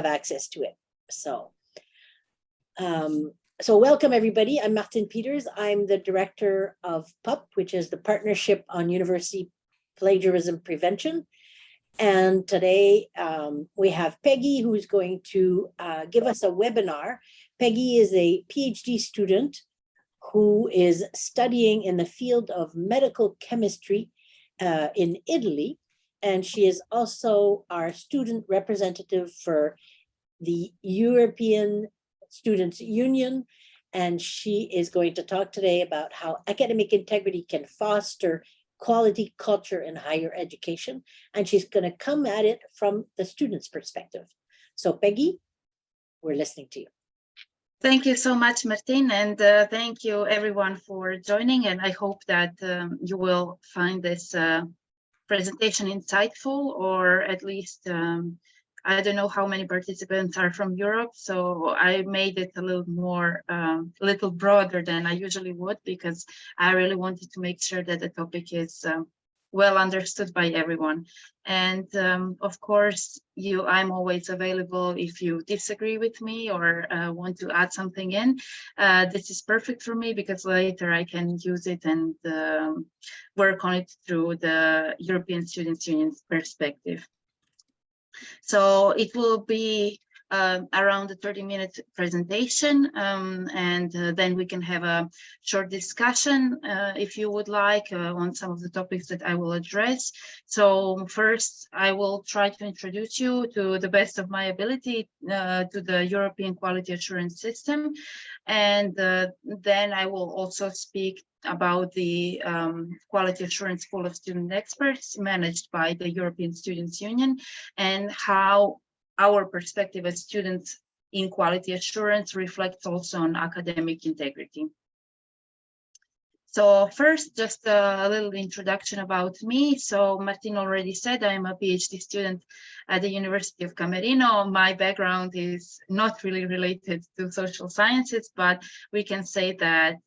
access to it. So, so welcome everybody. I'm Martine Peters. I'm the director of PUPP, which is the Partnership on University Plagiarism Prevention. And today we have Peggy, who's going to give us a webinar. Peggy is a PhD student who is studying in the field of medical chemistry in Italy. And she is also our student representative for the European Students' Union. And she is going to talk today about how academic integrity can foster quality culture in higher education. And she's going to come at it from the student's perspective. So Peggy, we're listening to you. Thank you so much, Martine, and thank you everyone for joining. And I hope that you will find this presentation insightful, or at least I don't know how many participants are from Europe, so I made it a little more, little broader than I usually would, because I really wanted to make sure that the topic is well understood by everyone. And of course, I'm always available if you disagree with me or want to add something in. This is perfect for me because later I can use it and work on it through the European Students' Union's perspective. So it will be around a 30-minute presentation, and then we can have a short discussion if you would like on some of the topics that I will address. So first, I will try to introduce you to the best of my ability to the European Quality Assurance System, and then I will also speak about the Quality Assurance Pool of Student Experts managed by the European Students' Union, and how our perspective as students in quality assurance reflects also on academic integrity. So first, just a little introduction about me. So Martine already said I'm a PhD student at the University of Camerino. My background is not really related to social sciences, but we can say that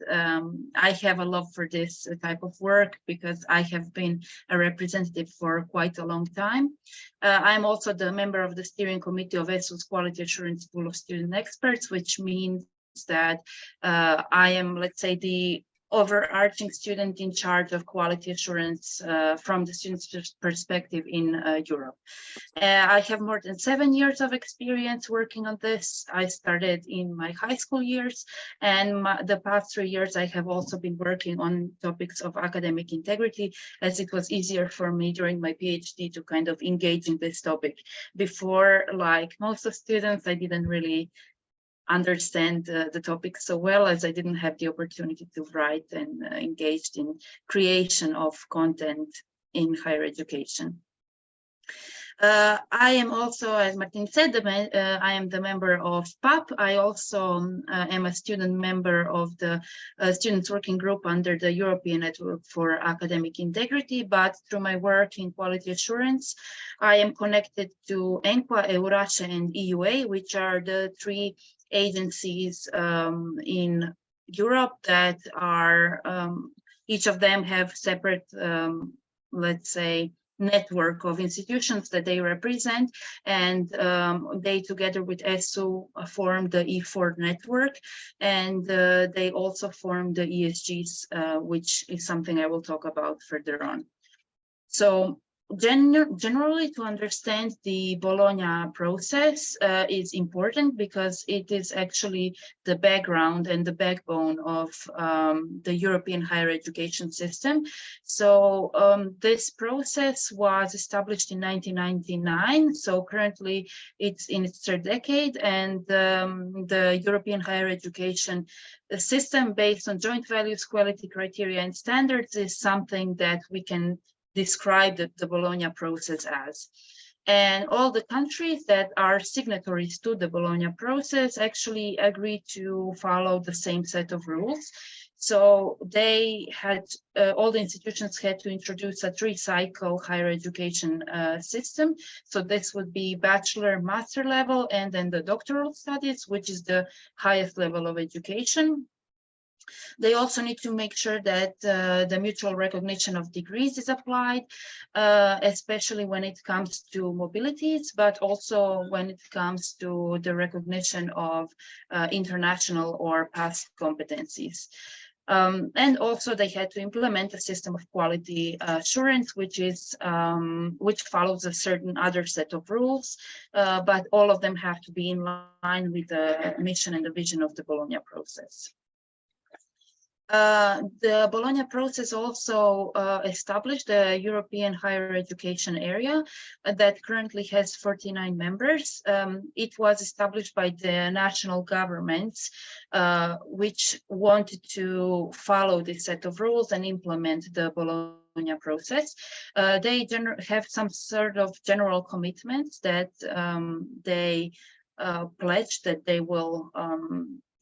I have a love for this type of work because I have been a representative for quite a long time. I'm also the member of the steering committee of ESU's Quality Assurance Pool of Student Experts, which means that I am, let's say, the overarching student in charge of quality assurance from the student's perspective in Europe. I have more than 7 years of experience working on this. I started in my high school years, and the past 3 years I have also been working on topics of academic integrity, as it was easier for me during my PhD to kind of engage in this topic. Before, like most of students, I didn't really understand the topic so well, as I didn't have the opportunity to write and engaged in creation of content in higher education. I am also, as Martine said, I am the member of PUPP. I also am a student member of the Students Working Group under the European Network for Academic Integrity, but through my work in quality assurance, I am connected to ENQA, EURASHE, and EUA, which are the three agencies in Europe that are, each of them have separate, let's say, network of institutions that they represent, and they together with ESU form the E4 network, and they also form the ESGs, which is something I will talk about further on. So generally, to understand the Bologna process is important because it is actually the background and the backbone of the European higher education system. So this process was established in 1999. So currently it's in its third decade, and the European higher education system based on joint values, quality criteria, and standards is something that we can describe the Bologna process as. And all the countries that are signatories to the Bologna process actually agree to follow the same set of rules. So they had, all the institutions had to introduce a 3-cycle higher education system. So this would be bachelor, master level, and then the doctoral studies, which is the highest level of education. They also need to make sure that the mutual recognition of degrees is applied, especially when it comes to mobilities, but also when it comes to the recognition of international or past competencies. And also they had to implement a system of quality assurance, which follows a certain other set of rules, but all of them have to be in line with the mission and the vision of the Bologna process. The Bologna process also established the European higher education area that currently has 49 members. It was established by the national governments, which wanted to follow this set of rules and implement the Bologna process. They have some sort of general commitments that they pledge that they will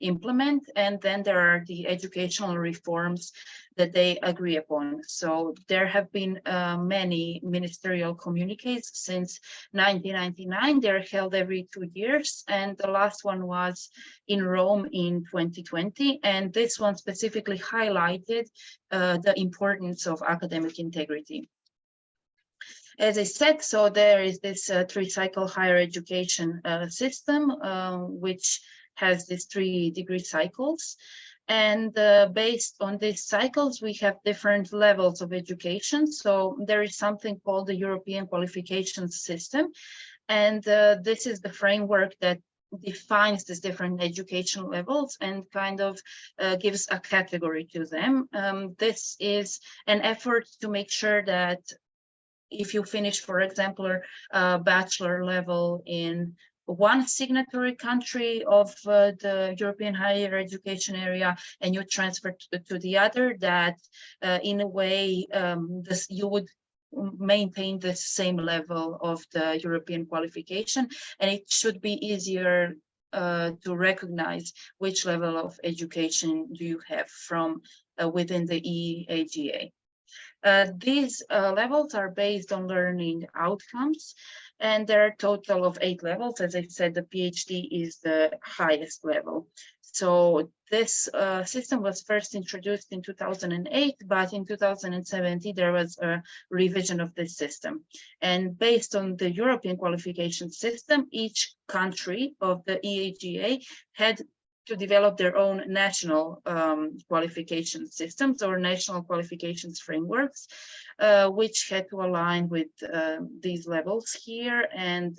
implement, and then there are the educational reforms that they agree upon. So there have been many ministerial communiques since 1999. They're held every 2 years, and the last one was in Rome in 2020, and this one specifically highlighted the importance of academic integrity. As I said, so there is this 3-cycle higher education system, which has these 3 degree cycles. And based on these cycles, we have different levels of education. So there is something called the European qualifications system. And this is the framework that defines these different education levels and kind of gives a category to them. This is an effort to make sure that if you finish, for example, a bachelor level in one signatory country of the European higher education area and you transfer to the other, that in a way you would maintain the same level of the European qualification, and it should be easier to recognize which level of education do you have from within the EAGA. These levels are based on learning outcomes, and there are a total of 8 levels. As I said, the PhD is the highest level. So this system was first introduced in 2008, but in 2017 there was a revision of this system. And based on the European qualification system, each country of the EAGA had to develop their own national qualification systems or national qualifications frameworks, which had to align with these levels here and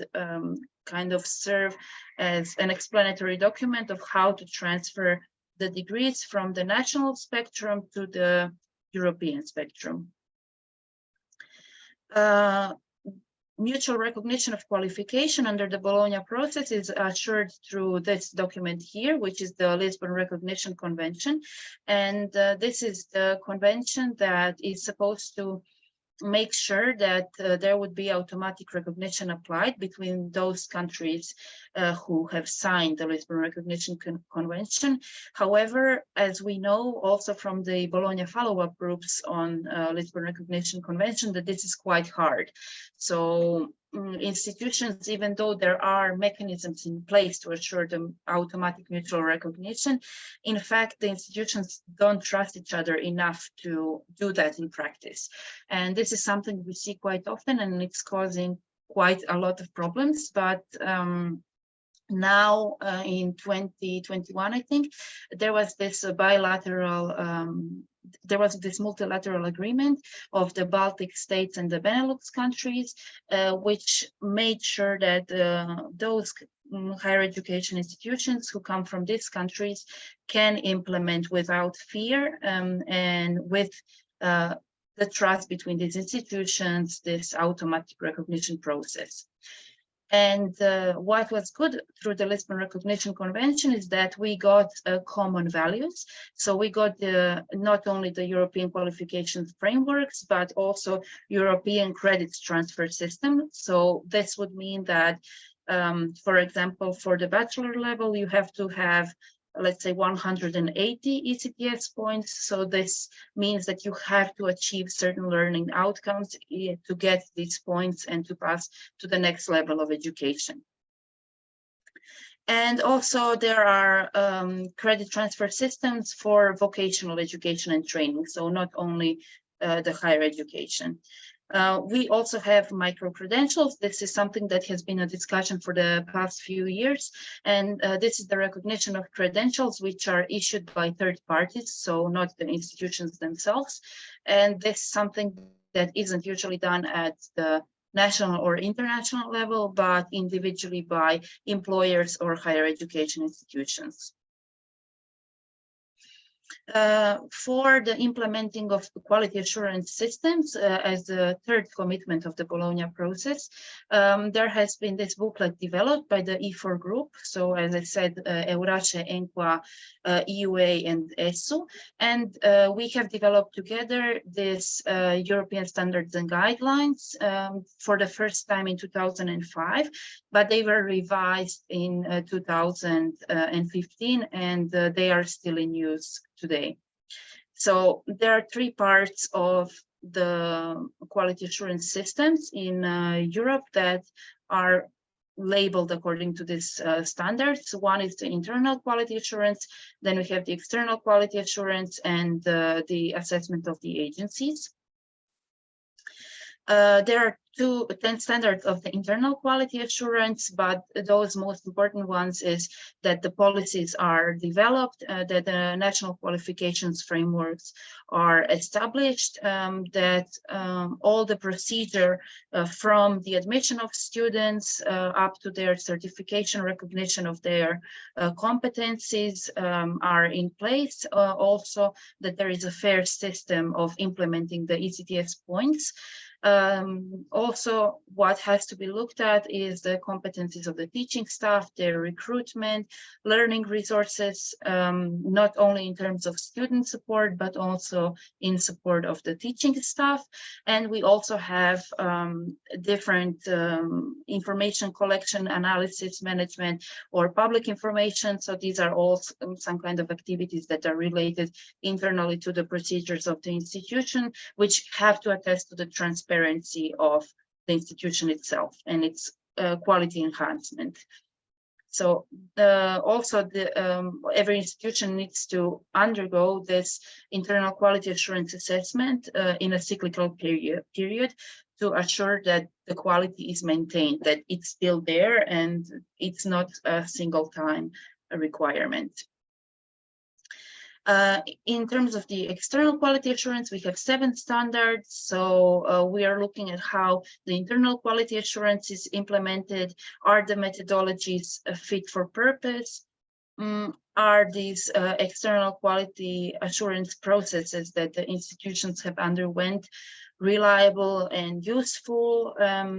kind of serve as an explanatory document of how to transfer the degrees from the national spectrum to the European spectrum. Mutual recognition of qualification under the Bologna process is assured through this document here, which is the Lisbon Recognition Convention. And this is the convention that is supposed to make sure that there would be automatic recognition applied between those countries who have signed the Lisbon Recognition Convention. However, as we know also from the Bologna follow-up groups on Lisbon Recognition Convention, that this is quite hard. So institutions, even though there are mechanisms in place to assure them automatic mutual recognition, in fact, the institutions don't trust each other enough to do that in practice. And this is something we see quite often, and it's causing quite a lot of problems. But now in 2021, I think, there was this multilateral agreement of the Baltic states and the Benelux countries, which made sure that those higher education institutions who come from these countries can implement without fear and with the trust between these institutions, this automatic recognition process. And what was good through the Lisbon Recognition Convention is that we got common values. So we got not only the European qualifications frameworks, but also European credits transfer system. So this would mean that, for example, for the bachelor level, you have to have, let's say, 180 ECTS points. So this means that you have to achieve certain learning outcomes to get these points and to pass to the next level of education. And also there are credit transfer systems for vocational education and training, so not only the higher education. We also have micro-credentials. This is something that has been a discussion for the past few years. And this is the recognition of credentials which are issued by third parties, so not the institutions themselves. And this is something that isn't usually done at the national or international level, but individually by employers or higher education institutions. For the implementing of quality assurance systems as the third commitment of the Bologna process, there has been this booklet developed by the E4 group. So as I said, Eurace, ENQA, EUA and ESSU. And we have developed together this European standards and guidelines for the first time in 2005, but they were revised in 2015 and they are still in use today. So there are three parts of the quality assurance systems in Europe that are labeled according to this standards. One is the internal quality assurance, then we have the external quality assurance and the assessment of the agencies. There are 10 standards of the internal quality assurance, but those most important ones is that the policies are developed, that the national qualifications frameworks are established, that all the procedure from the admission of students up to their certification, recognition of their competencies are in place. Also, that there is a fair system of implementing the ECTS points. Also, what has to be looked at is the competencies of the teaching staff, their recruitment, learning resources, not only in terms of student support, but also in support of the teaching staff. And we also have different information collection, analysis, management, or public information. So these are all some kind of activities that are related internally to the procedures of the institution, which have to attest to the transparency of the institution itself and its quality enhancement. So also every institution needs to undergo this internal quality assurance assessment in a cyclical period to assure that the quality is maintained, that it's still there and it's not a single time requirement. In terms of the external quality assurance, we have 7 standards. So we are looking at how the internal quality assurance is implemented. Are the methodologies fit for purpose? Are these external quality assurance processes that the institutions have underwent reliable and useful?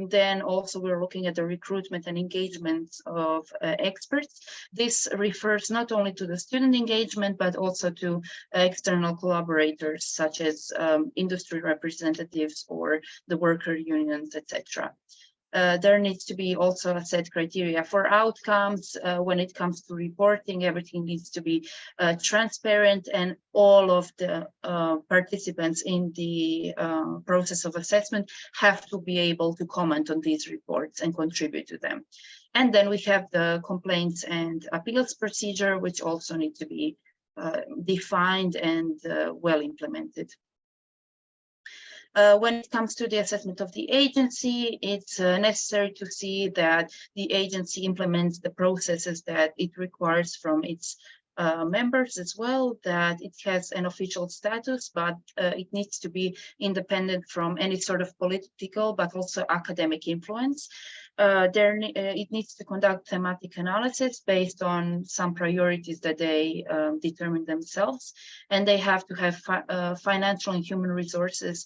Then also we're looking at the recruitment and engagement of experts. This refers not only to the student engagement, but also to external collaborators, such as industry representatives or the worker unions, etc. There needs to be also a set criteria for outcomes. When it comes to reporting, everything needs to be transparent, and all of the participants in the process of assessment have to be able to comment on these reports and contribute to them. And then we have the complaints and appeals procedure, which also need to be defined and well implemented. When it comes to the assessment of the agency, it's necessary to see that the agency implements the processes that it requires from its members as well, that it has an official status, but it needs to be independent from any sort of political, but also academic influence. It needs to conduct thematic analysis based on some priorities that they determine themselves, and they have to have financial and human resources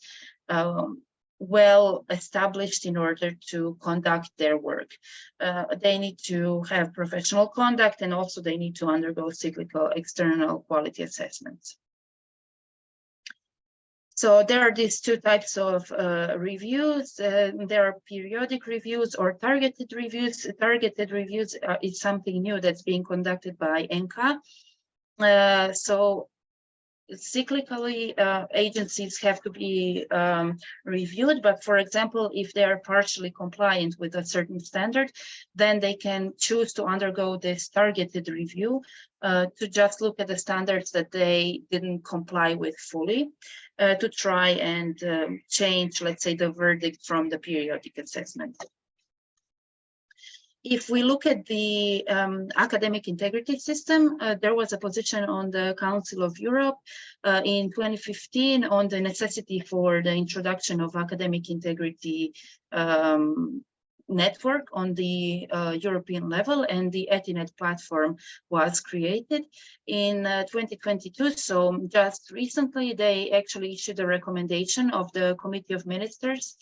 well established in order to conduct their work. They need to have professional conduct, and also they need to undergo cyclical external quality assessments. So there are these 2 types of reviews. There are periodic reviews or targeted reviews. Targeted reviews is something new that's being conducted by ENQA. So cyclically agencies have to be reviewed, but for example, if they are partially compliant with a certain standard, then they can choose to undergo this targeted review to just look at the standards that they didn't comply with fully, to try and change, let's say, the verdict from the periodic assessment. If we look at the academic integrity system, there was a position on the Council of Europe in 2015 on the necessity for the introduction of academic integrity network on the European level, and the ETINET platform was created in 2022. So just recently, they actually issued a recommendation of the Committee of Ministers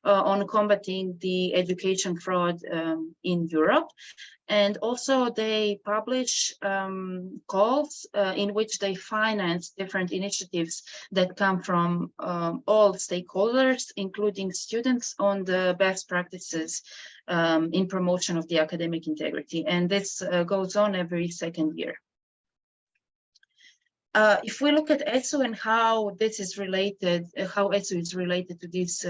on combating the education fraud in Europe. And also they publish calls in which they finance different initiatives that come from all stakeholders, including students, on the best practices in promotion of the academic integrity. And this goes on every second year. If we look at ESU and how this is related, how ESU is related to these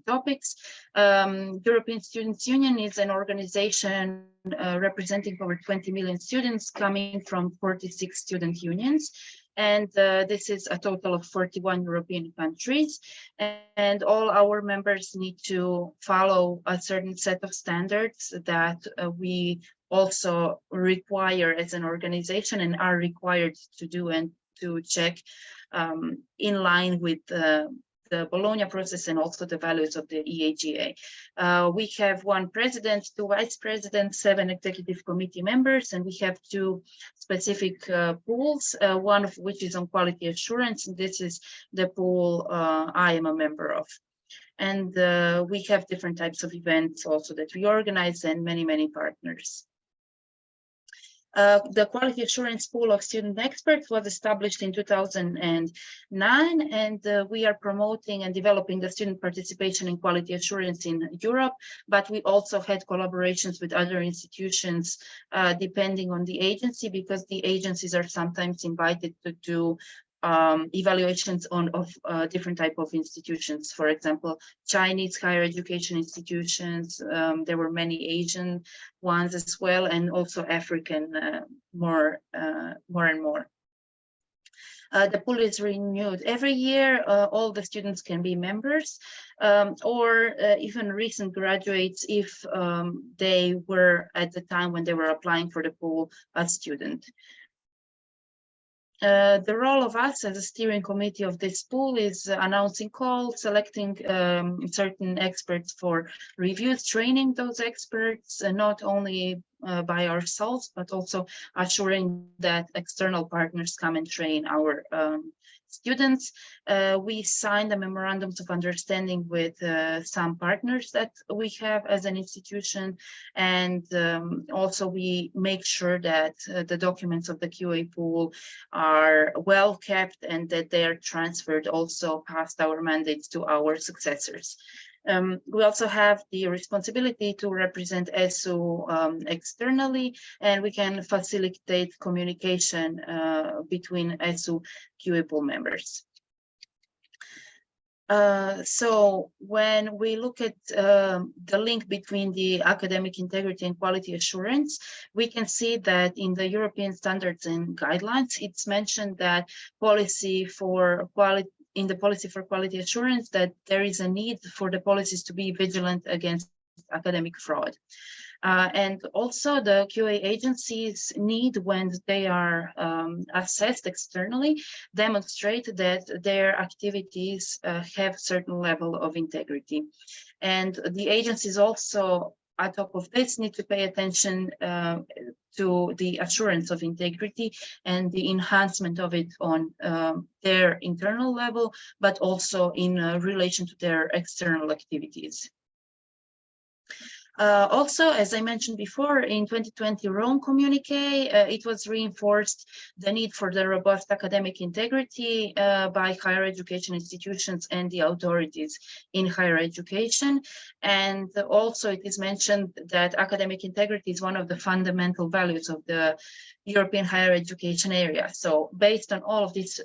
topics, European Students' Union is an organization representing over 20 million students coming from 46 student unions. And this is a total of 41 European countries. And all our members need to follow a certain set of standards that we also require as an organization and are required to do and to check in line with the Bologna process and also the values of the EAGA. We have 1 president, 2 vice presidents, 7 executive committee members, and we have 2 specific pools, one of which is on quality assurance, and this is the pool I am a member of. And we have different types of events also that we organize, and many, many partners. The Quality Assurance Pool of Student Experts was established in 2009, and we are promoting and developing the student participation in quality assurance in Europe, but we also had collaborations with other institutions depending on the agency, because the agencies are sometimes invited to do evaluations of different type of institutions. For example, Chinese higher education institutions, there were many Asian ones as well, and also African more and more. The pool is renewed every year. All the students can be members, or even recent graduates if they were at the time when they were applying for the pool a student. The role of us as a steering committee of this pool is announcing calls, selecting certain experts for reviews, training those experts, not only by ourselves, but also assuring that external partners come and train our students. We signed the memorandums of understanding with some partners that we have as an institution, and also we make sure that the documents of the QA pool are well kept and that they are transferred also past our mandates to our successors. We also have the responsibility to represent ESU externally, and we can facilitate communication between ESU QA pool members. So when we look at the link between the academic integrity and quality assurance, we can see that in the European standards and guidelines, it's mentioned that in the policy for quality assurance, that there is a need for the policies to be vigilant against academic fraud. And also the QA agencies need, when they are assessed externally, demonstrate that their activities have certain level of integrity. And the agencies also, on top of this, need to pay attention to the assurance of integrity and the enhancement of it on their internal level, but also in relation to their external activities. Also, as I mentioned before, in 2020 Rome communique, it was reinforced the need for the robust academic integrity by higher education institutions and the authorities in higher education. And also it is mentioned that academic integrity is one of the fundamental values of the European higher education area. So based on all of these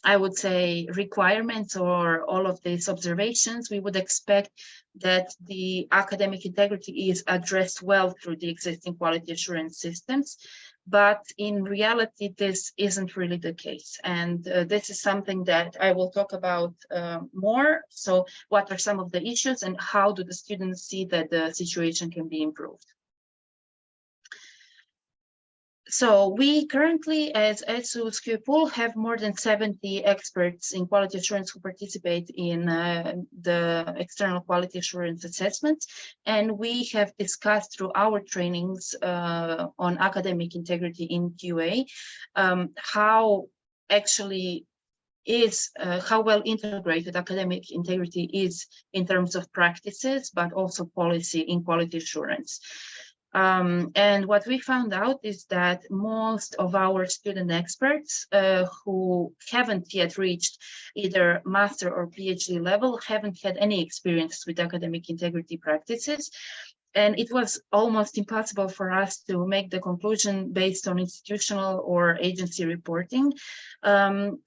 I would say requirements or all of these observations, we would expect that the academic integrity is addressed well through the existing quality assurance systems. But in reality, this isn't really the case. And this is something that I will talk about more. So what are some of the issues and how do the students see that the situation can be improved? So we currently, as ESU Pool, have more than 70 experts in quality assurance who participate in the external quality assurance assessments. And we have discussed through our trainings on academic integrity in QA, how actually is how well integrated academic integrity is in terms of practices, but also policy in quality assurance. And what we found out is that most of our student experts who haven't yet reached either master or PhD level haven't had any experience with academic integrity practices. And it was almost impossible for us to make the conclusion based on institutional or agency reporting.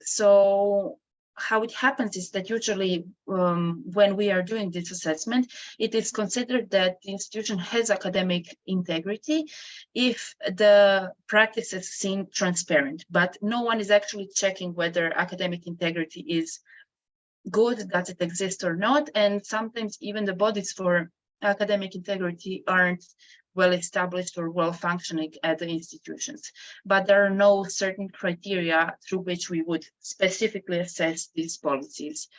So how it happens is that usually when we are doing this assessment, it is considered that the institution has academic integrity if the practices seem transparent, but no one is actually checking whether academic integrity is good, does it exist or not. And sometimes even the bodies for academic integrity aren't well established or well functioning at the institutions, but there are no certain criteria through which we would specifically assess these policies.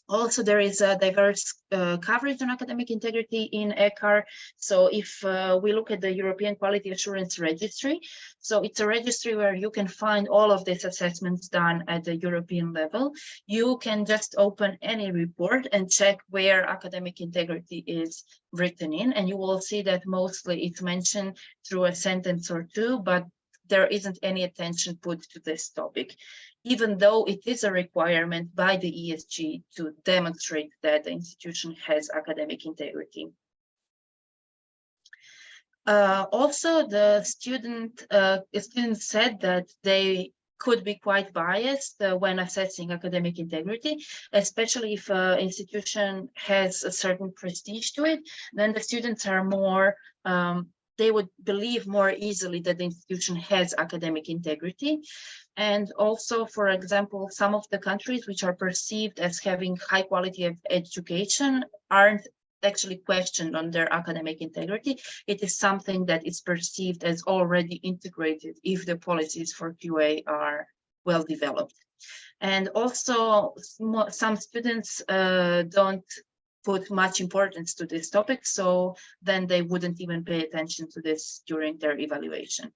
Also, there is a diverse coverage on academic integrity in ECAR. So if we look at the European Quality Assurance Registry, so it's a registry where you can find all of these assessments done at the European level. You can just open any report and check where academic integrity is written in, and you will see that mostly it's mentioned through a sentence or two, but there isn't any attention put to this topic, even though it is a requirement by the ESG to demonstrate that the institution has academic integrity. Also, the students said that they could be quite biased when assessing academic integrity, especially if an institution has a certain prestige to it. Then the students are more they would believe more easily that the institution has academic integrity. And also, for example, some of the countries which are perceived as having high quality of education aren't actually questioned on their academic integrity. It is something that is perceived as already integrated if the policies for QA are well developed. And also, some students don't put much importance to this topic, so then they wouldn't even pay attention to this during their evaluation.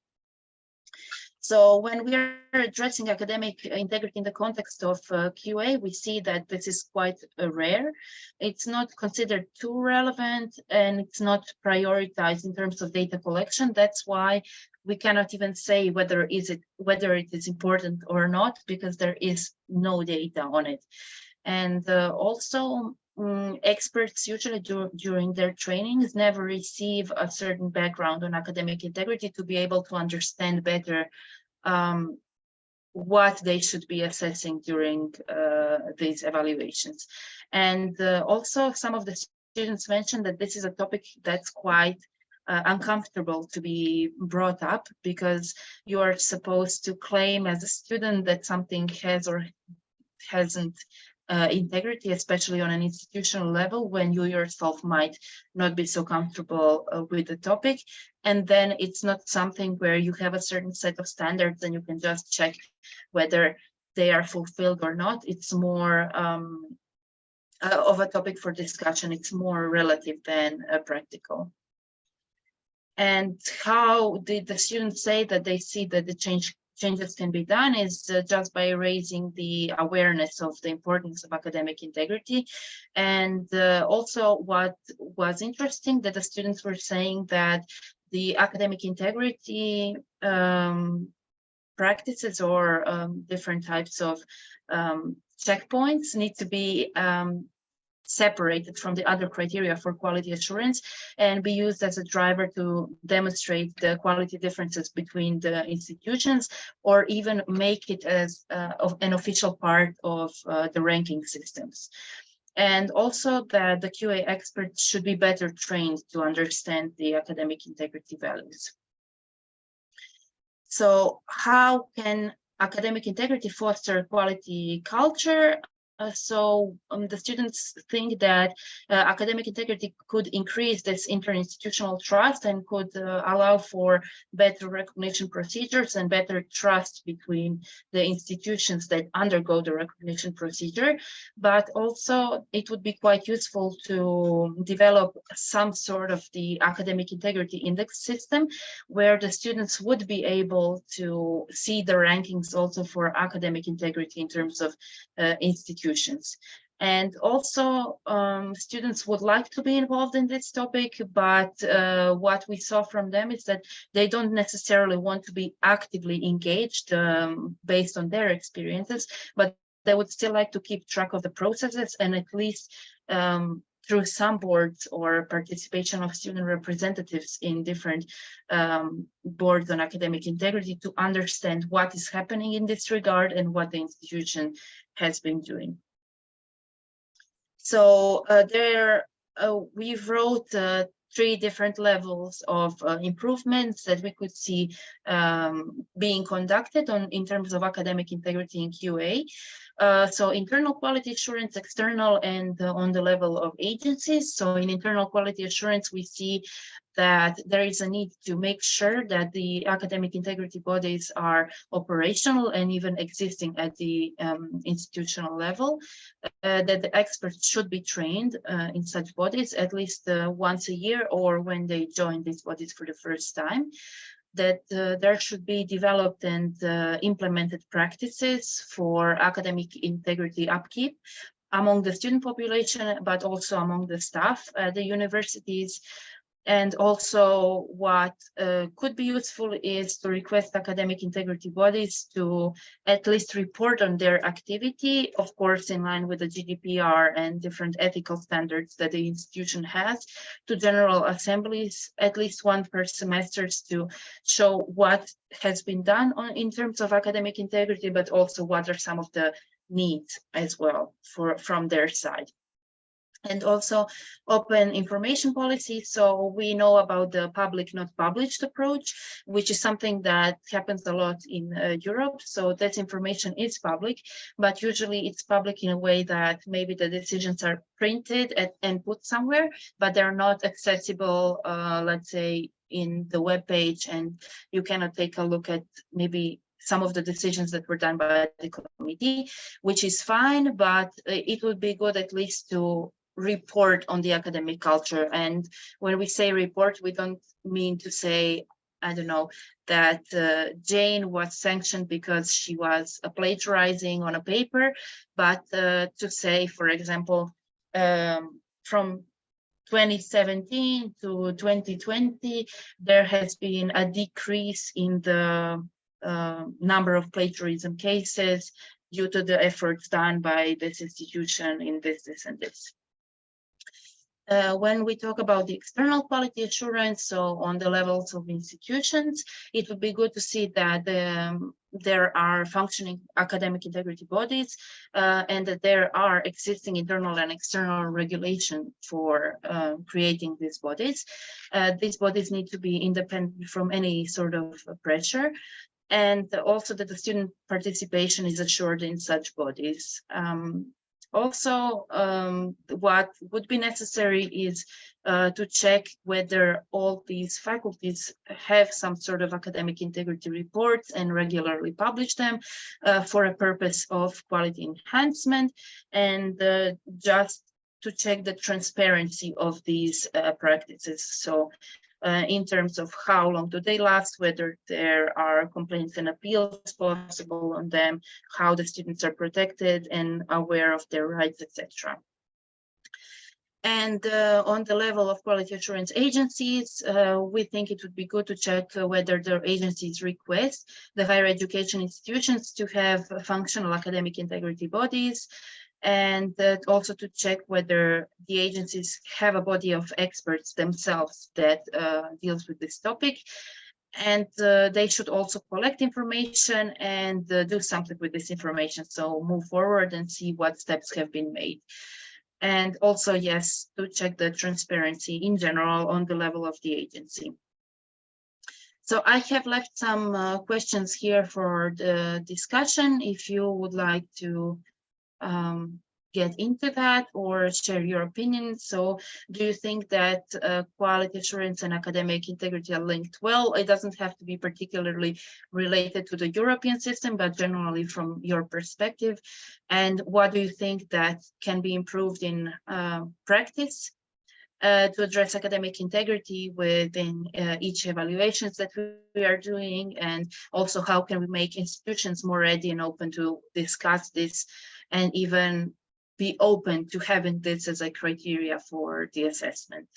So when we are addressing academic integrity in the context of QA, we see that this is quite rare. It's not considered too relevant, and it's not prioritized in terms of data collection. That's why we cannot even say whether it is important or not, because there is no data on it. And also, experts usually during their trainings never receive a certain background on academic integrity to be able to understand better what they should be assessing during these evaluations. And also, some of the students mentioned that this is a topic that's quite uncomfortable to be brought up, because you are supposed to claim as a student that something has or hasn't integrity, especially on an institutional level, when you yourself might not be so comfortable with the topic. And then it's not something where you have a certain set of standards and you can just check whether they are fulfilled or not. It's more of a topic for discussion. It's more relative than practical. And how did the students say that they see that the changes can be done is just by raising the awareness of the importance of academic integrity. And also what was interesting that the students were saying that the academic integrity practices or different types of checkpoints need to be separated from the other criteria for quality assurance and be used as a driver to demonstrate the quality differences between the institutions, or even make it as an official part of the ranking systems. And also that the QA experts should be better trained to understand the academic integrity values. So how can academic integrity foster quality culture? The students think that academic integrity could increase this interinstitutional trust and could allow for better recognition procedures and better trust between the institutions that undergo the recognition procedure. But also it would be quite useful to develop some sort of the academic integrity index system where the students would be able to see the rankings also for academic integrity in terms of institutions. And also students would like to be involved in this topic, but what we saw from them is that they don't necessarily want to be actively engaged based on their experiences, but they would still like to keep track of the processes and at least through some boards or participation of student representatives in different boards on academic integrity to understand what is happening in this regard and what the institution has been doing. So we wrote 3 different levels of improvements that we could see being conducted in terms of academic integrity in QA. So internal quality assurance, external, and on the level of agencies. So in internal quality assurance, we see that there is a need to make sure that the academic integrity bodies are operational and even existing at the institutional level, that the experts should be trained in such bodies at least once a year or when they join these bodies for the first time, that there should be developed and implemented practices for academic integrity upkeep among the student population, but also among the staff at the universities. And also what could be useful is to request academic integrity bodies to at least report on their activity, of course, in line with the GDPR and different ethical standards that the institution has, to general assemblies, at least one per semester, to show what has been done in terms of academic integrity, but also what are some of the needs as well from their side. And also open information policy. So we know about the public not published approach, which is something that happens a lot in Europe. So that information is public, but usually it's public in a way that maybe the decisions are printed and put somewhere, but they're not accessible, let's say, in the web page, and you cannot take a look at maybe some of the decisions that were done by the committee, which is fine, but it would be good at least to report on the academic culture. And when we say report, we don't mean to say, I don't know, that Jane was sanctioned because she was plagiarizing on a paper, but to say, for example, from 2017 to 2020, there has been a decrease in the number of plagiarism cases due to the efforts done by this institution in this and this. When we talk about the external quality assurance, so on the levels of institutions, it would be good to see that there are functioning academic integrity bodies and that there are existing internal and external regulation for creating these bodies. These bodies need to be independent from any sort of pressure, and also that the student participation is assured in such bodies. Also, what would be necessary is to check whether all these faculties have some sort of academic integrity reports and regularly publish them for a purpose of quality enhancement, and just to check the transparency of these practices. So in terms of how long do they last, whether there are complaints and appeals possible on them, how the students are protected and aware of their rights, etc. And on the level of quality assurance agencies, we think it would be good to check whether their agencies request the higher education institutions to have functional academic integrity bodies, and also to check whether the agencies have a body of experts themselves that deals with this topic. And they should also collect information and do something with this information. So move forward and see what steps have been made. And also, yes, to check the transparency in general on the level of the agency. So I have left some questions here for the discussion. If you would like to get into that or share your opinion. So do you think that quality assurance and academic integrity are linked? Well, it doesn't have to be particularly related to the European system, but generally from your perspective. And what do you think that can be improved in practice to address academic integrity within each evaluations that we are doing? And also, how can we make institutions more ready and open to discuss this and even be open to having this as a criteria for the assessment?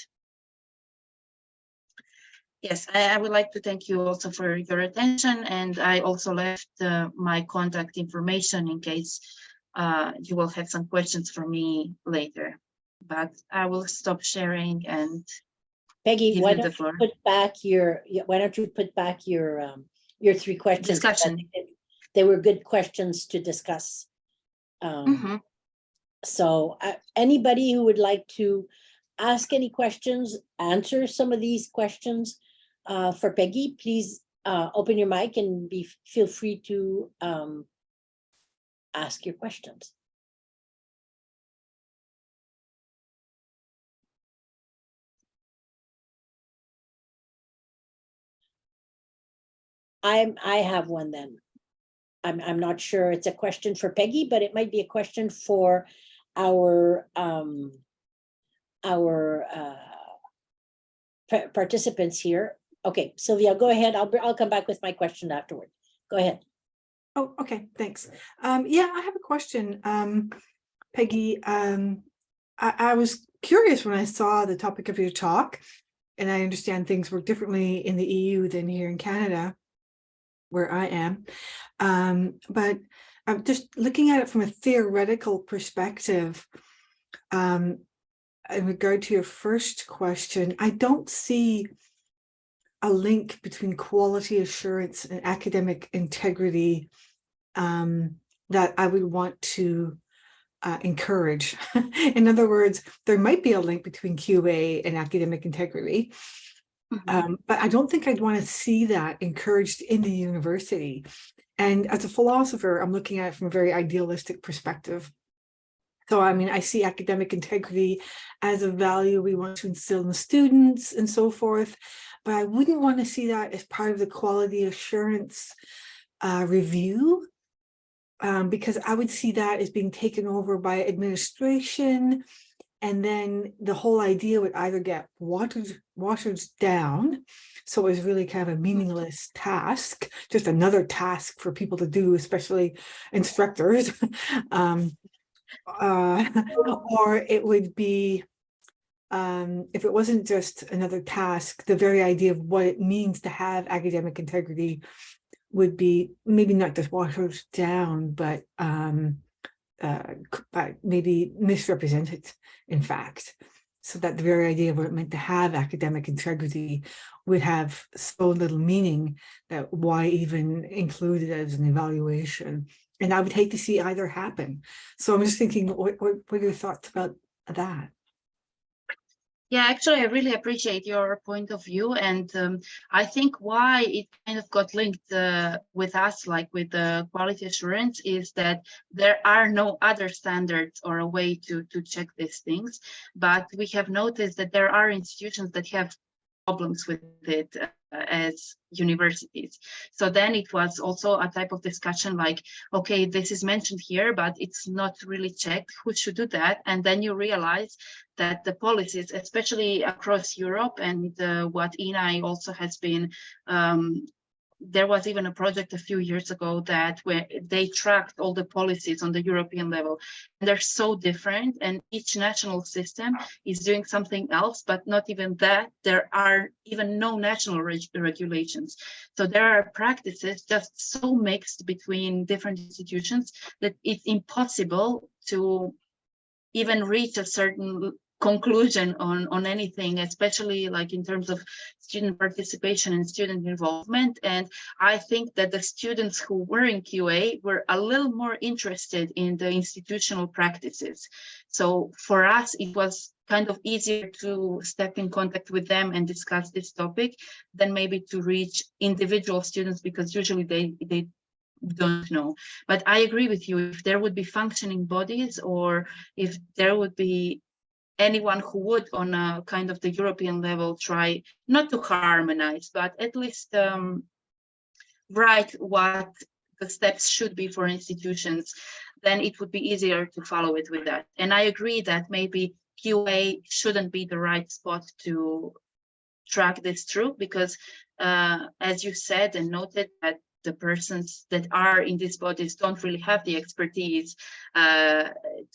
Yes, I would like to thank you also for your attention, and I also left my contact information in case you will have some questions for me later. But I will stop sharing and Peggy, give why you the don't you floor. put back your 3 questions? Discussion. They were good questions to discuss. So anybody who would like to ask any questions, answer some of these questions for Peggy, please open your mic and feel free to ask your questions. I have one then. I'm not sure it's a question for Peggy, but it might be a question for our participants here. Okay, Sylvia, go ahead. I'll come back with my question afterward. Go ahead. Oh, okay, thanks. Yeah, I have a question. Peggy, I was curious when I saw the topic of your talk, and I understand things work differently in the EU than here in Canada, where I am. But I'm just looking at it from a theoretical perspective. In regard to your first question, I don't see a link between quality assurance and academic integrity that I would want to encourage. In other words, there might be a link between QA and academic integrity, but I don't think I'd want to see that encouraged in the university. And as a philosopher, I'm looking at it from a very idealistic perspective. So, I mean, I see academic integrity as a value we want to instill in the students and so forth, but I wouldn't want to see that as part of the quality assurance review, because I would see that as being taken over by administration, and then the whole idea would either get watered down, so it was really kind of a meaningless task, just another task for people to do, especially instructors, or it would be, if it wasn't just another task, the very idea of what it means to have academic integrity would be maybe not just watered down, but maybe misrepresented, in fact, so that the very idea of what it meant to have academic integrity would have so little meaning that why even include it as an evaluation. And I would hate to see either happen. So I'm just thinking, what are your thoughts about that? Yeah, actually, I really appreciate your point of view. And I think why it kind of got linked with us, like with the quality assurance, is that there are no other standards or a way to check these things. But we have noticed that there are institutions that have problems with it. as universities. So then it was also a type of discussion like, okay, this is mentioned here, but it's not really checked who should do that. And then you realize that the policies, especially across Europe, and what Ina also has been, there was even a project a few years ago that where they tracked all the policies on the European level, and they're so different, and each national system is doing something else, but not even that. There are even no national regulations. So there are practices just so mixed between different institutions that it's impossible to even reach a certain conclusion on anything, especially like in terms of student participation and student involvement. And I think that the students who were in QA were a little more interested in the institutional practices. So for us, it was kind of easier to step in contact with them and discuss this topic than maybe to reach individual students, because usually they don't know. But I agree with you, if there would be functioning bodies, or if there would be anyone who would on a kind of the European level try not to harmonize, but at least write what the steps should be for institutions, then it would be easier to follow it with that. And I agree that maybe QA shouldn't be the right spot to track this through, because as you said and noted, that the persons that are in these bodies don't really have the expertise to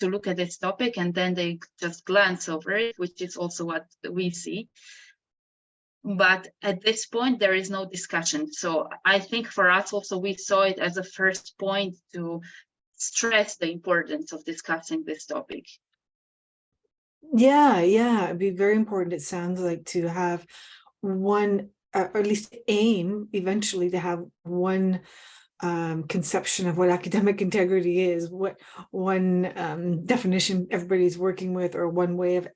look at this topic, and then they just glance over it, which is also what we see. But at this point, there is no discussion. So I think for us also, we saw it as a first point to stress the importance of discussing this topic. Yeah, it'd be very important, it sounds like, to have one, or at least aim eventually to have one conception of what academic integrity is, what one definition everybody's working with, or one way of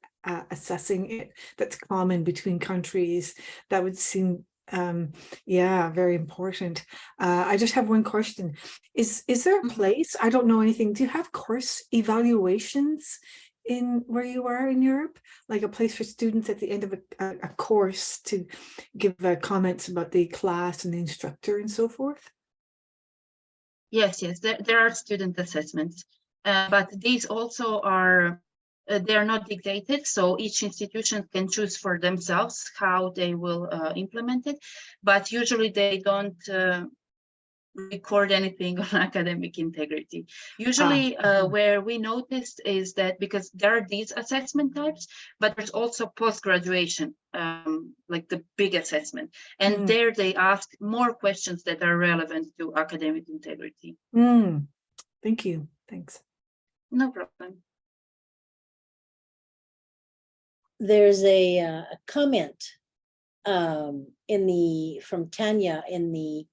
assessing it that's common between countries. That would seem very important. I just have one question. Is there a place, I don't know anything, do you have course evaluations in where you are in Europe, like a place for students at the end of a course to give comments about the class and the instructor and so forth? Yes, there are student assessments, but these also are, they're not dictated, so each institution can choose for themselves how they will implement it, but usually they don't record anything on academic integrity. Usually where we noticed is that, because there are these assessment types, but there's also post-graduation, like the big assessment, and there they ask more questions that are relevant to academic integrity. Thank you. Thanks. No problem. There's a comment from Tanya in the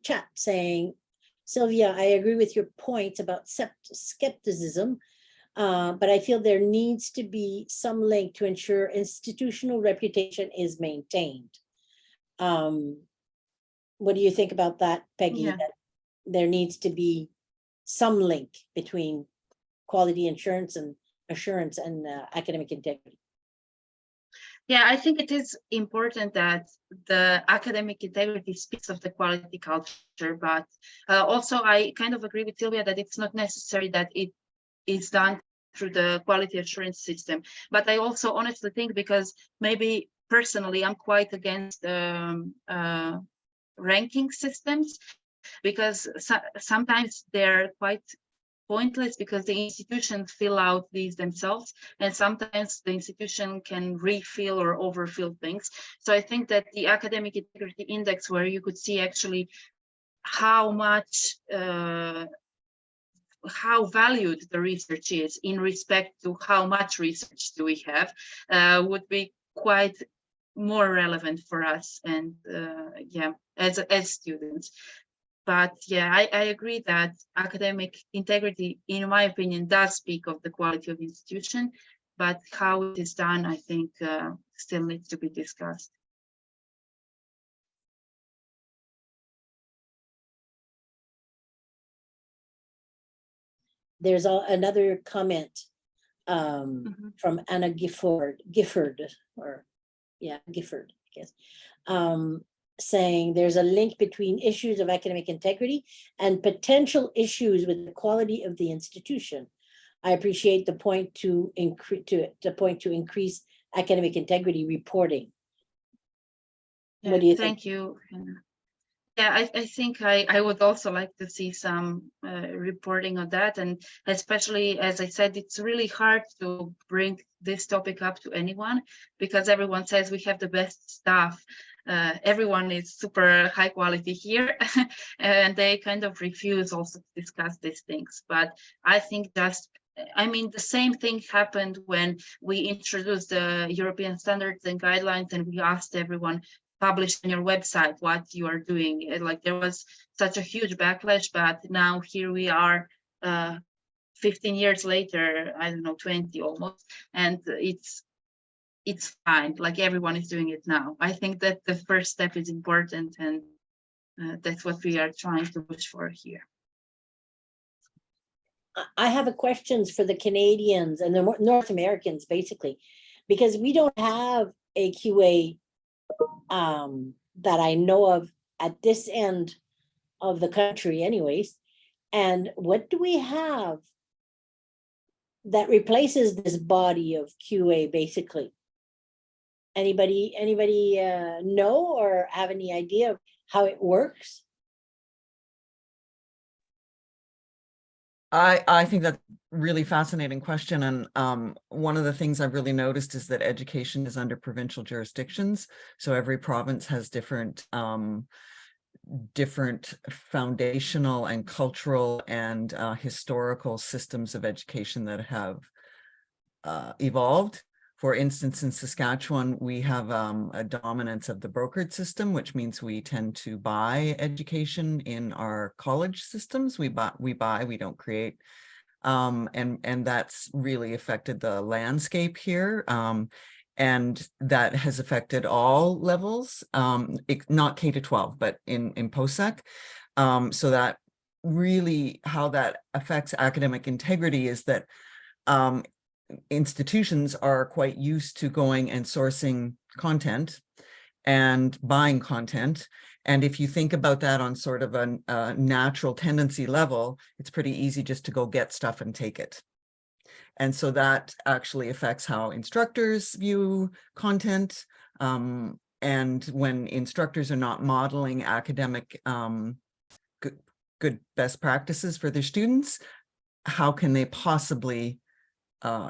chat saying, Sylvia, I agree with your point about skepticism, but I feel there needs to be some link to ensure institutional reputation is maintained. What do you think about that, Peggy? Yeah. That there needs to be some link between quality assurance and academic integrity. Yeah, I think it is important that the academic integrity speaks of the quality culture, but also I kind of agree with Sylvia that it's not necessary that it is done through the quality assurance system. But I also honestly think, because maybe personally I'm quite against ranking systems, because sometimes they're quite pointless, because the institutions fill out these themselves, and sometimes the institution can refill or overfill things. So I think that the academic integrity index, where you could see actually how much how valued the research is in respect to how much research do we have, would be quite more relevant for us, and as students. But yeah, I agree that academic integrity, in my opinion, does speak of the quality of institution, but how it is done, I think, still needs to be discussed. There's another comment from Anna Gifford, I guess. saying there's a link between issues of academic integrity and potential issues with the quality of the institution. I appreciate the point to increase academic integrity reporting. Yeah, What do you think? thank you. Yeah, I think I would also like to see some reporting on that. And especially, as I said, it's really hard to bring this topic up to anyone because everyone says we have the best staff. Everyone is super high quality here and they kind of refuse also to discuss these things. But I think the same thing happened when we introduced the European standards and guidelines and we asked everyone, publish on your website what you are doing. Like there was such a huge backlash, but now here we are 15 years later, I don't know, 20 almost, and it's fine. Like everyone is doing it now. I think that the first step is important, and that's what we are trying to push for here. I have a questions for the Canadians and the North Americans, basically, because we don't have a QA that I know of at this end of the country anyways. And what do we have that replaces this body of QA basically? Anybody know or have any idea of how it works? I think that's a really fascinating question. And one of the things I've really noticed is that education is under provincial jurisdictions. So every province has different foundational and cultural and historical systems of education that have evolved. For instance, in Saskatchewan, we have a dominance of the brokered system, which means we tend to buy education in our college systems. We buy, we don't create. And that's really affected the landscape here. And that has affected all levels, not K-12, but in post-sec. So that really how that affects academic integrity is that institutions are quite used to going and sourcing content and buying content. And if you think about that on sort of a natural tendency level, it's pretty easy just to go get stuff and take it. And so that actually affects how instructors view content. And when instructors are not modeling academic good best practices for their students, how can they possibly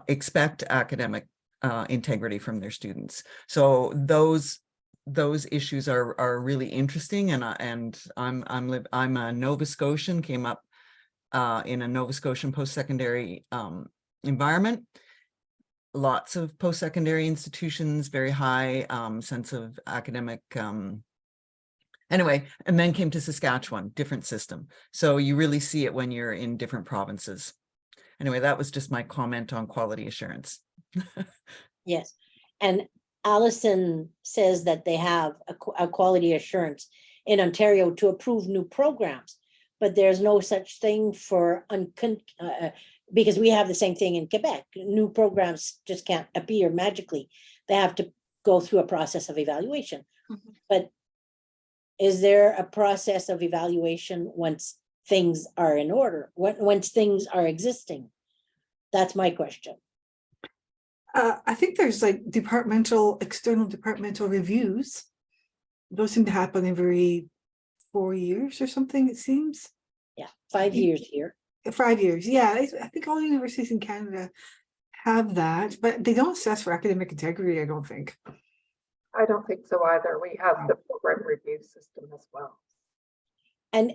expect academic integrity from their students? So those issues are really interesting, and I'm a Nova Scotian, came up in a Nova Scotian post-secondary environment. Lots of post-secondary institutions, very high sense of academic anyway, and then came to Saskatchewan, different system. So you really see it when you're in different provinces. Anyway, that was just my comment on quality assurance. Yes. And Allison says that they have a quality assurance in Ontario to approve new programs, but there's no such thing for because we have the same thing in Quebec. New programs just can't appear magically. They have to go through a process of evaluation. Mm-hmm. But is there a process of evaluation once things are in order, once things are existing? That's my question. I think there's like external departmental reviews. Those seem to happen every 4 years or something, it seems. Yeah, 5 years here. 5 years, yeah. I think all universities in Canada have that, but they don't assess for academic integrity, I don't think. I don't think so either. We have the program review system as well. And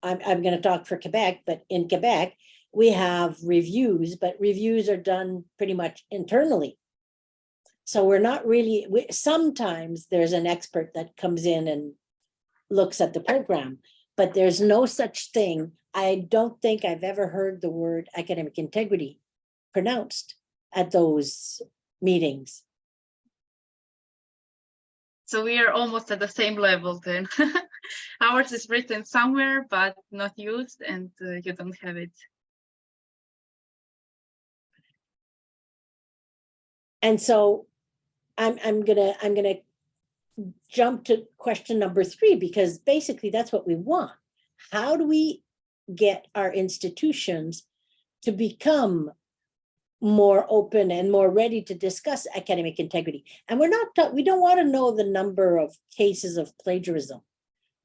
I'm going to talk for Quebec, but in Quebec, we have reviews, but reviews are done pretty much internally. So we're not really, sometimes there's an expert that comes in and looks at the program, but there's no such thing. I don't think I've ever heard the word academic integrity pronounced at those meetings. So we are almost at the same level then. Ours is written somewhere, but not used, and you don't have it. And so I'm gonna jump to question number 3, because basically that's what we want. How do we get our institutions to become more open and more ready to discuss academic integrity? And we don't want to know the number of cases of plagiarism.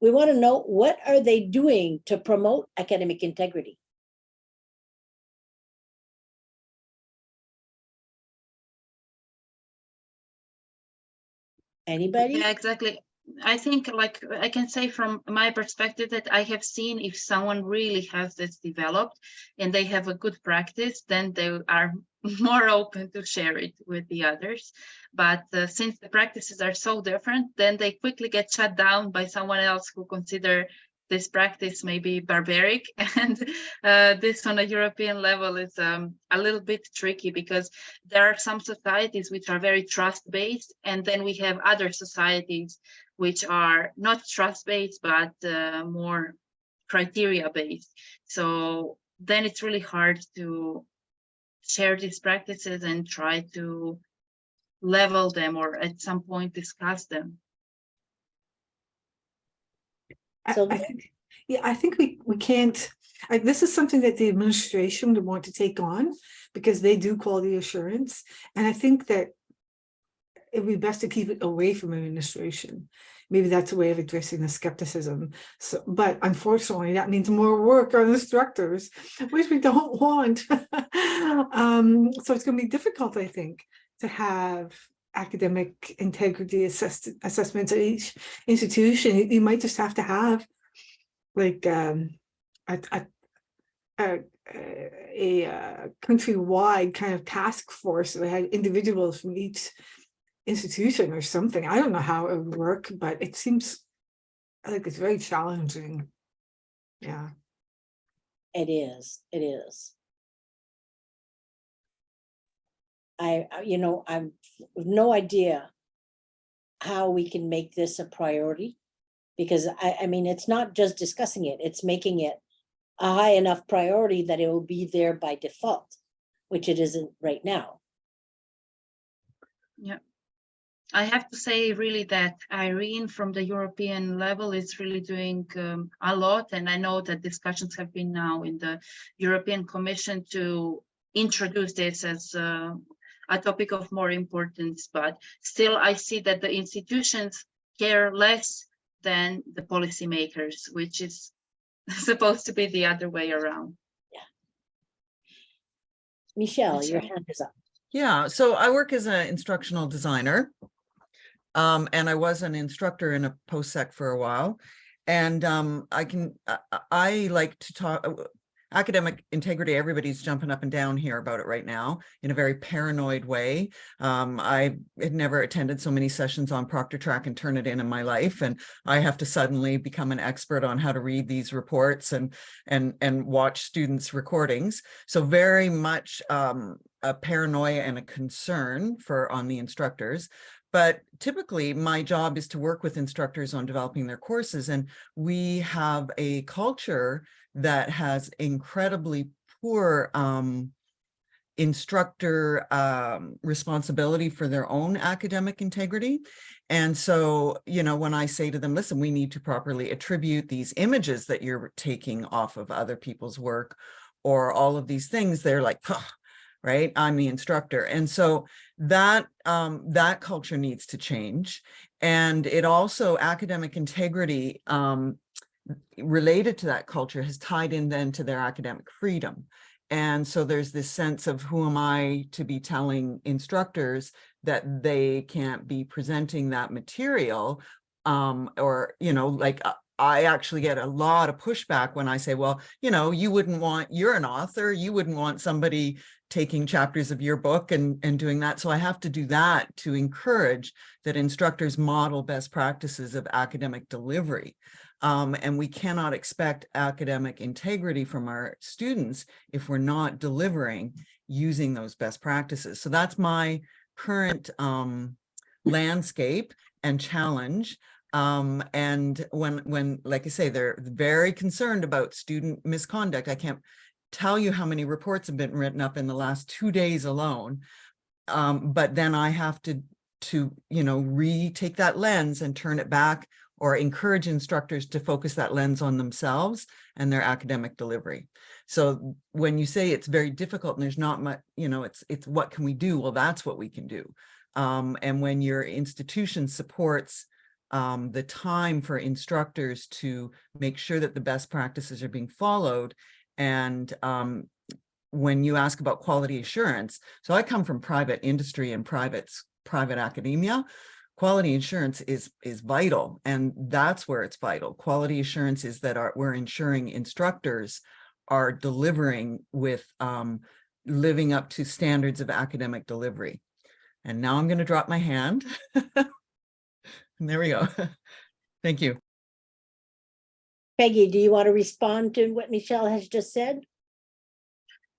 We want to know, what are they doing to promote academic integrity? Anybody? Yeah, exactly. I think, like, I can say from my perspective that I have seen, if someone really has this developed and they have a good practice, then they are more open to share it with the others. But since the practices are so different, then they quickly get shut down by someone else who consider this practice may be barbaric. And this on a European level is a little bit tricky, because there are some societies which are very trust-based, and then we have other societies which are not trust-based, but more criteria-based. So then it's really hard to share these practices and try to level them, or at some point discuss them. So I think we can't, this is something that the administration would want to take on, because they do quality assurance. And I think that it'd be best to keep it away from administration. Maybe that's a way of addressing the skepticism. So, but unfortunately, that means more work on instructors, which we don't want. So it's going to be difficult, I think, to have academic integrity assessments at each institution. You might just have to have like a countrywide kind of task force that had individuals from each institution or something. I don't know how it would work, but it seems like it's very challenging. Yeah. it is. I've no idea how we can make this a priority, because I mean, it's not just discussing it, it's making it a high enough priority that it will be there by default, which it isn't right now. Yeah. I have to say really that Irene from the European level is really doing a lot. And I know that discussions have been now in the European Commission to introduce this as a topic of more importance, but still I see that the institutions care less than the policymakers, which is supposed to be the other way around. Michelle, your hand is up. Yeah, so I work as an instructional designer. And I was an instructor in a post-sec for a while. And I like to talk academic integrity. Everybody's jumping up and down here about it right now in a very paranoid way. I had never attended so many sessions on Proctor Track and Turnitin in my life. And I have to suddenly become an expert on how to read these reports and watch students' recordings. So very much a paranoia and a concern on the instructors. But typically my job is to work with instructors on developing their courses. And we have a culture that has incredibly poor instructor responsibility for their own academic integrity. And so, when I say to them, listen, we need to properly attribute these images that you're taking off of other people's work, or all of these things, they're like, huh, right? I'm the instructor. And so that culture needs to change. And it also, academic integrity related to that culture has tied in then to their academic freedom. And so there's this sense of, who am I to be telling instructors that they can't be presenting that material? Or, I actually get a lot of pushback when I say, well, you're an author, you wouldn't want somebody taking chapters of your book and doing that. So I have to do that to encourage that instructors model best practices of academic delivery. And we cannot expect academic integrity from our students if we're not delivering using those best practices. So that's my current landscape and challenge. And when, like I say, they're very concerned about student misconduct. I can't tell you how many reports have been written up in the last 2 days alone. But then I have to retake that lens and turn it back, or encourage instructors to focus that lens on themselves and their academic delivery. So when you say it's very difficult and there's not much, it's what can we do? Well, that's what we can do. And when your institution supports the time for instructors to make sure that the best practices are being followed, and when you ask about quality assurance, so I come from private industry and private academia. Quality assurance is vital, and that's where it's vital. Quality assurance is that we're ensuring instructors are delivering with living up to standards of academic delivery. And now I'm going to drop my hand. And there we go. Thank you. Peggy, do you want to respond to what Michelle has just said?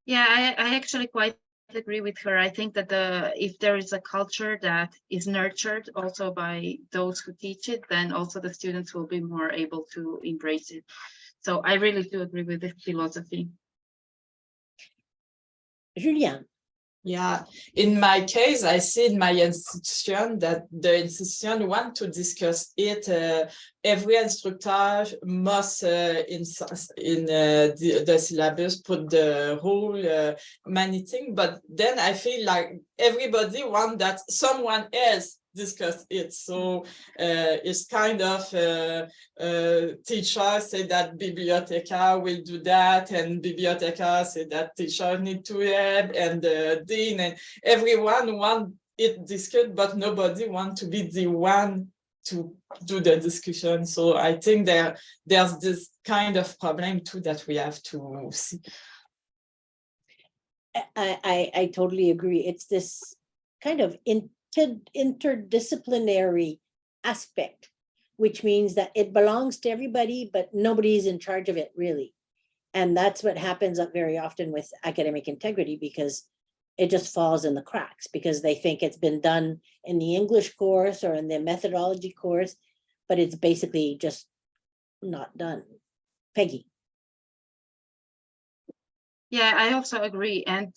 Yeah, I actually quite agree with her. I think that if there is a culture that is nurtured also by those who teach it, then also the students will be more able to embrace it. So I really do agree with this philosophy. Julian. Yeah, in my case, I see in my institution that the institution want to discuss it. Every instructor must, in the syllabus, put the whole many things. But then I feel like everybody want that someone else discuss it. So it's kind of teacher say that biblioteca will do that, and biblioteca say that teacher need to help, and the dean, and everyone want it discussed, but nobody want to be the one to do the discussion. So I think there's this kind of problem too that we have to see. I totally agree. It's this kind of interdisciplinary aspect, which means that it belongs to everybody, but nobody's in charge of it really. And that's what happens very often with academic integrity, because it just falls in the cracks because they think it's been done in the English course or in the methodology course, but it's basically just not done. Peggy. Yeah, I also agree. And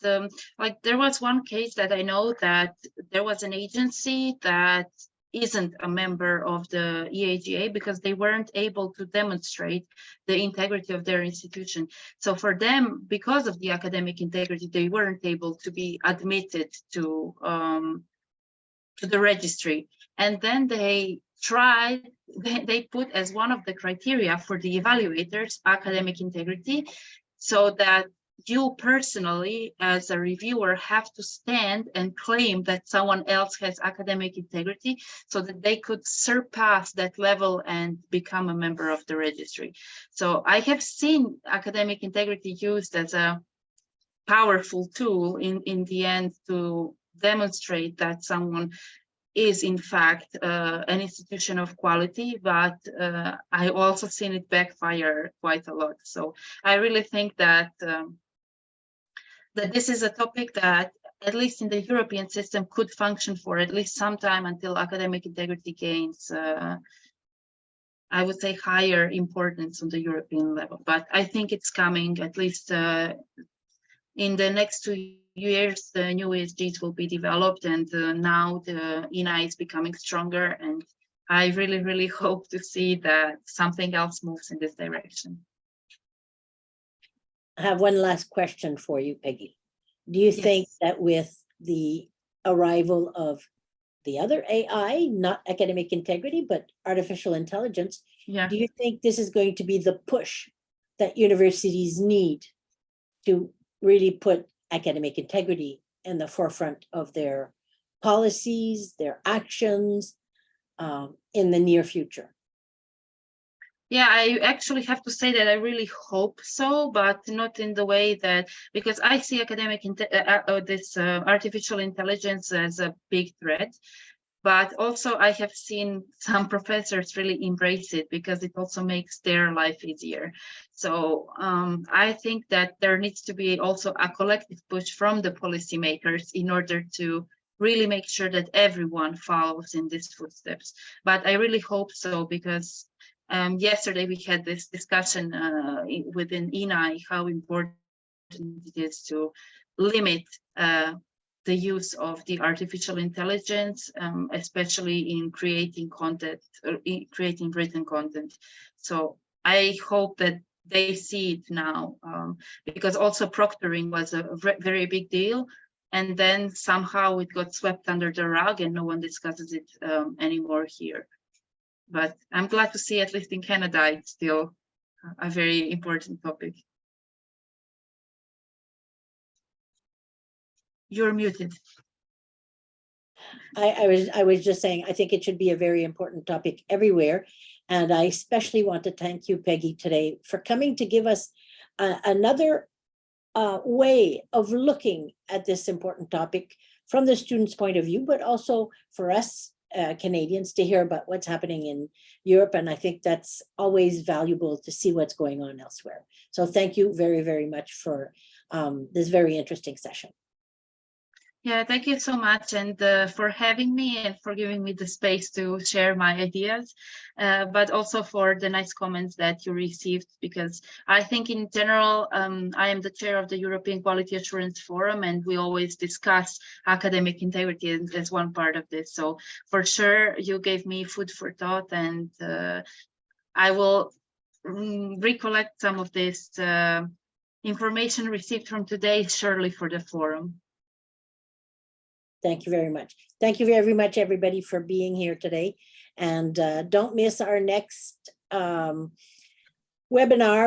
like there was one case that I know that there was an agency that isn't a member of the EAGA because they weren't able to demonstrate the integrity of their institution. So for them, because of the academic integrity, they weren't able to be admitted to the registry. And then they put as one of the criteria for the evaluators academic integrity, so that you personally as a reviewer have to stand and claim that someone else has academic integrity so that they could surpass that level and become a member of the registry. So I have seen academic integrity used as a powerful tool in the end to demonstrate that someone is in fact an institution of quality, but I also seen it backfire quite a lot. So I really think that that this is a topic that, at least in the European system, could function for at least some time until academic integrity gains, I would say, higher importance on the European level. But I think it's coming, at least in the next 2 years, the new ESGs will be developed, and now the ENI is becoming stronger. And I really, really hope to see that something else moves in this direction. I have one last question for you, Peggy. Do you think that with the arrival of the other AI, not academic integrity, but artificial intelligence, do you think this is going to be the push that universities need to really put academic integrity in the forefront of their policies, their actions in the near future? Yeah, I actually have to say that I really hope so, but not in the way that, because I see academic artificial intelligence as a big threat, but also I have seen some professors really embrace it because it also makes their life easier. So I think that there needs to be also a collective push from the policymakers in order to really make sure that everyone follows in these footsteps. But I really hope so, because yesterday we had this discussion within ENI how important it is to limit the use of the artificial intelligence, especially in creating content, or in creating written content. So I hope that they see it now, because also proctoring was a very big deal. And then somehow it got swept under the rug and no one discusses it anymore here. But I'm glad to see, at least in Canada, it's still a very important topic. You're muted. I was just saying, I think it should be a very important topic everywhere. And I especially want to thank you, Peggy, today for coming to give us another way of looking at this important topic from the student's point of view, but also for us Canadians to hear about what's happening in Europe. And I think that's always valuable to see what's going on elsewhere. So thank you very, very much for this very interesting session. Yeah, thank you so much, and for having me and for giving me the space to share my ideas, but also for the nice comments that you received, because I think in general, I am the chair of the European Quality Assurance Forum, and we always discuss academic integrity as one part of this. So for sure, you gave me food for thought, and I will recollect some of this information received from today, surely for the forum. Thank you very much. Thank you very much, everybody, for being here today. And don't miss our next webinar,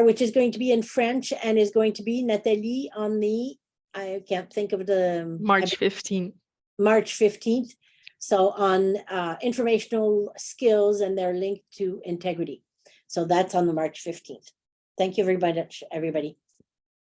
which is going to be in French and is going to be, Nathalie, on the, I can't think of the... March 15th. March 15th. So on informational skills and their link to integrity. So that's on the March 15th. Thank you very much, everybody.